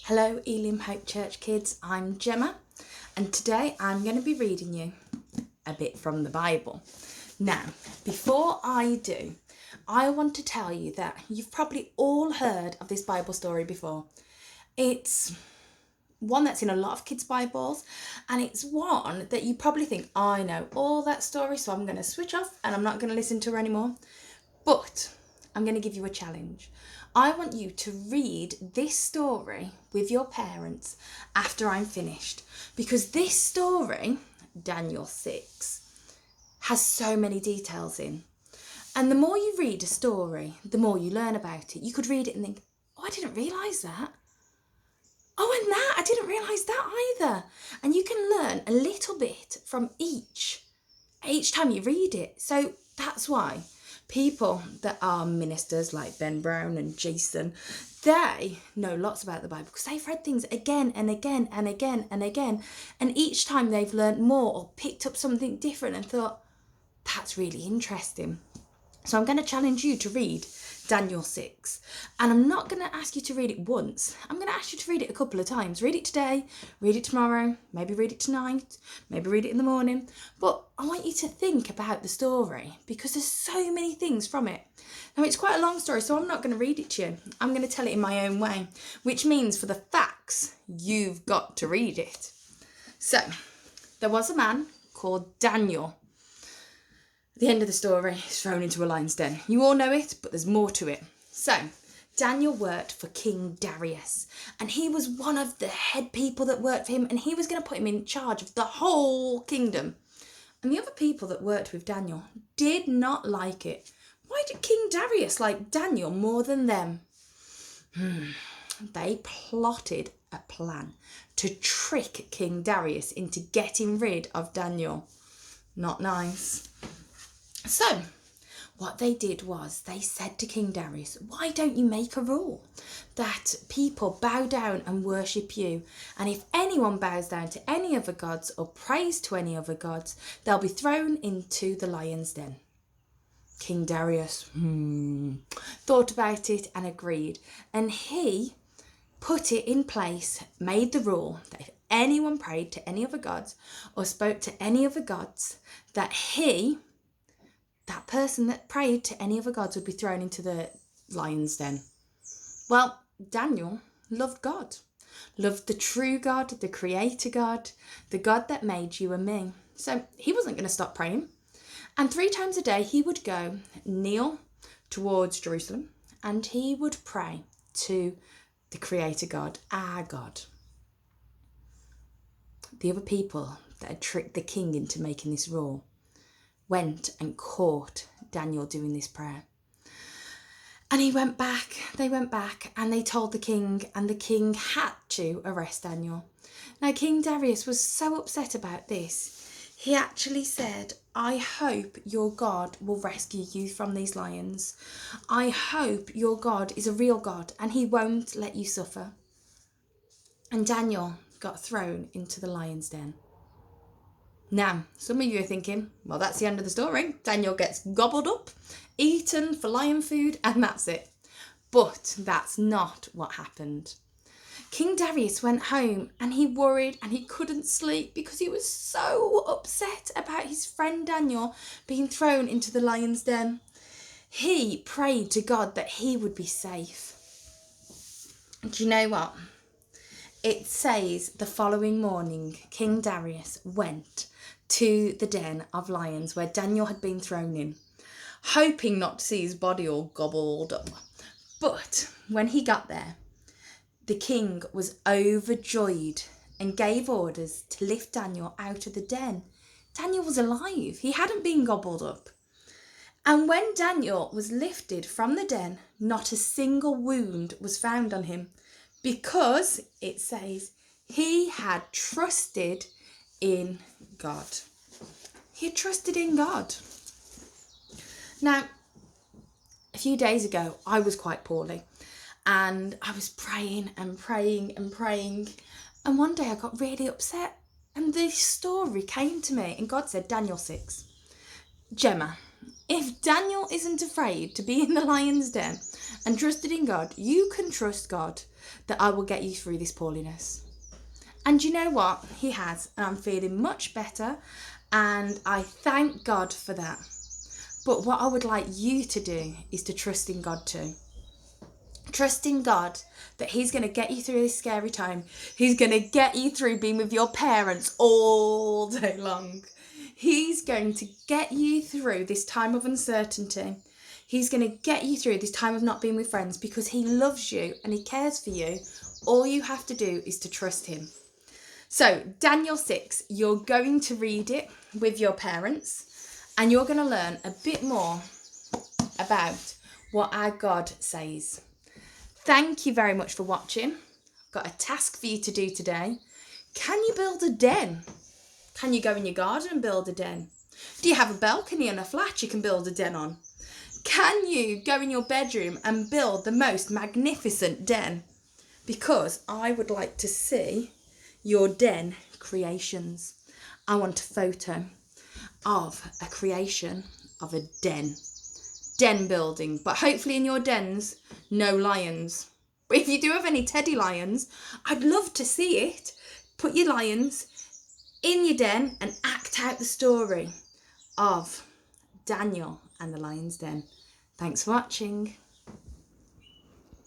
Hello Elim Hope Church kids, I'm Gemma and today I'm going to be reading you a bit from the Bible. Now, before I do, I want to tell you that you've probably all heard of this Bible story before. It's one that's in a lot of kids' Bibles and it's one that you probably think, I know all that story, so I'm going to switch off and I'm not going to listen to her anymore. But I'm going to give you a challenge. I want you to read this story with your parents after I'm finished, because this story, Daniel 6, has so many details in. And the more you read a story, the more you learn about it. You could read it and think, oh, I didn't realise that. Oh, and that, I didn't realise that either. And you can learn a little bit from each time you read it. So that's why people that are ministers like Ben Brown and Jason, they know lots about the Bible because they've read things again and again and again and again. And each time they've learned more or picked up something different and thought, that's really interesting. So I'm going to challenge you to read Daniel 6. And I'm not going to ask you to read it once. I'm going to ask you to read it a couple of times. Read it today, read it tomorrow, maybe read it tonight, maybe read it in the morning. But I want you to think about the story because there's so many things from it. Now, it's quite a long story, so I'm not going to read it to you. I'm going to tell it in my own way, which means for the facts, you've got to read it. So, there was a man called Daniel. At the end of the story, he's thrown into a lion's den. You all know it, but there's more to it. So, Daniel worked for King Darius, and he was one of the head people that worked for him, and he was going to put him in charge of the whole kingdom. And the other people that worked with Daniel did not like it. Why did King Darius like Daniel more than them? They plotted a plan to trick King Darius into getting rid of Daniel. Not nice. So, what they did was they said to King Darius, why don't you make a rule that people bow down and worship you? And if anyone bows down to any other gods or prays to any other gods, they'll be thrown into the lion's den. King Darius thought about it and agreed. And he put it in place, made the rule that if anyone prayed to any other gods or spoke to any other gods, that person that prayed to any other gods would be thrown into the lion's den. Well, Daniel loved God, loved the true God, the creator God, the God that made you and me. So he wasn't going to stop praying. And 3 times a day he would go kneel towards Jerusalem and he would pray to the creator God, our God. The other people that had tricked the king into making this rule went and caught Daniel doing this prayer. And they went back and they told the king, and the king had to arrest Daniel. Now, King Darius was so upset about this, he actually said, I hope your God will rescue you from these lions. I hope your God is a real God and he won't let you suffer. And Daniel got thrown into the lion's den. Now, some of you are thinking, well, that's the end of the story. Daniel gets gobbled up, eaten for lion food, and that's it. But that's not what happened. King Darius went home and he worried and he couldn't sleep because he was so upset about his friend Daniel being thrown into the lion's den. He prayed to God that he would be safe. Do you know what? It says the following morning, King Darius went to the den of lions where Daniel had been thrown in, hoping not to see his body all gobbled up. But when he got there, the king was overjoyed and gave orders to lift Daniel out of the den. Daniel was alive. He hadn't been gobbled up. And when Daniel was lifted from the den, not a single wound was found on him because, it says, he had trusted in God. He had trusted in God. Now, a few days ago, I was quite poorly and I was praying and praying and praying. And one day I got really upset and this story came to me and God said, Daniel 6, Gemma, If Daniel isn't afraid to be in the lion's den and trusted in God, you can trust God that I will get you through this poorliness. And you know what? He has. And I'm feeling much better. And I thank God for that. But what I would like you to do is to trust in God too. Trust in God that He's going to get you through this scary time. He's going to get you through being with your parents all day long. He's going to get you through this time of uncertainty. He's going to get you through this time of not being with friends because He loves you and He cares for you. All you have to do is to trust Him. So, Daniel 6, you're going to read it with your parents and you're going to learn a bit more about what our God says. Thank you very much for watching. I've got a task for you to do today. Can you build a den? Can you go in your garden and build a den? Do you have a balcony and a flat you can build a den on? Can you go in your bedroom and build the most magnificent den? Because I would like to see your den creations. I want a photo of a creation of a den building, but hopefully in your dens no lions. But if you do have any teddy lions, I'd love to see it. Put your lions in your den and act out the story of Daniel and the lion's den. Thanks for watching.